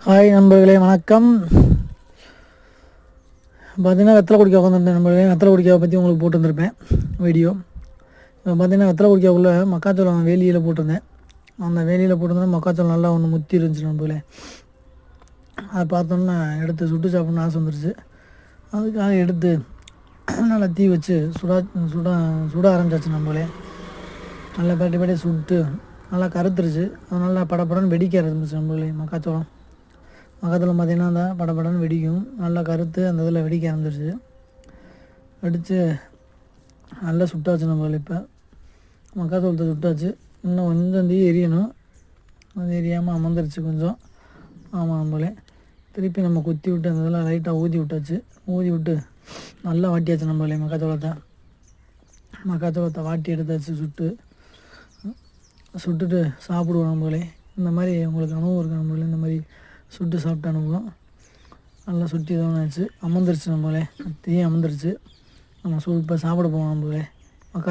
Hi நண்பர்களே, வணக்கம். பார்த்தீங்கன்னா வெத்தலை குடிக்க உட்காந்துருந்தேன் நண்பர்களே. வெத்தலை குடிக்காவை பற்றி உங்களுக்கு போட்டுருந்துருப்பேன் வீடியோ. இப்போ பார்த்தீங்கன்னா வெத்தலை குடிக்காவுக்குள்ளே மக்காச்சோளம் வேலியில் போட்டிருந்தேன். அந்த வேலியில் போட்டிருந்தோன்னா மக்காச்சோளம் நல்லா ஒன்று முத்தி இருந்துச்சு நண்பர்களே. அதை பார்த்தோன்னா எடுத்து சுட்டு சாப்பிட்ணுன்னு ஆசை வந்துருச்சு. அதுக்காக எடுத்து நல்லா தீ வச்சு சுட ஆரம்பிச்சாச்சு நண்பர்களே. நல்லா பேட்டி சுட்டு நல்லா கருத்துருச்சு. அது நல்லா படப்படன்னு வெடிக்க ஆரம்பிச்சு நண்பர்களே. மக்காச்சோளம் பார்த்திங்கன்னா அந்த படப்படன்னு வெடிக்கும். நல்லா கருத்து அந்த இதில் வெடிக்க ஆரம்பிச்சிருச்சு. வெடித்து நல்லா சுட்டாச்சு நம்மள. இப்போ மக்காச்சோளத்தை சுட்டாச்சு. இன்னும் கொஞ்சம் தீ எரியணும். அது எரியாமல் அமர்ந்துருச்சு கொஞ்சம். ஆமாம் நம்மளே திருப்பி நம்ம குத்தி விட்டு அந்த இதெல்லாம் லைட்டாக ஊதி விட்டாச்சு. ஊதி விட்டு நல்லா வாட்டியாச்சு நம்மளே. மக்காச்சோளத்தை வாட்டி எடுத்தாச்சு. சுட்டுட்டு சாப்பிடுவோம் நம்மளே. இந்த மாதிரி உங்களுக்கு அனுபவம் இருக்குது நம்மளே. இந்த மாதிரி சுட்டு சாப்பிட்டு அனுபவம். நல்லா சுட்டி தான் ஆச்சு. அமர்ந்துருச்சு நம்மளே. தீயும் அமர்ந்துருச்சு. நம்ம இப்போ சாப்பிட போவோம் நம்மளே.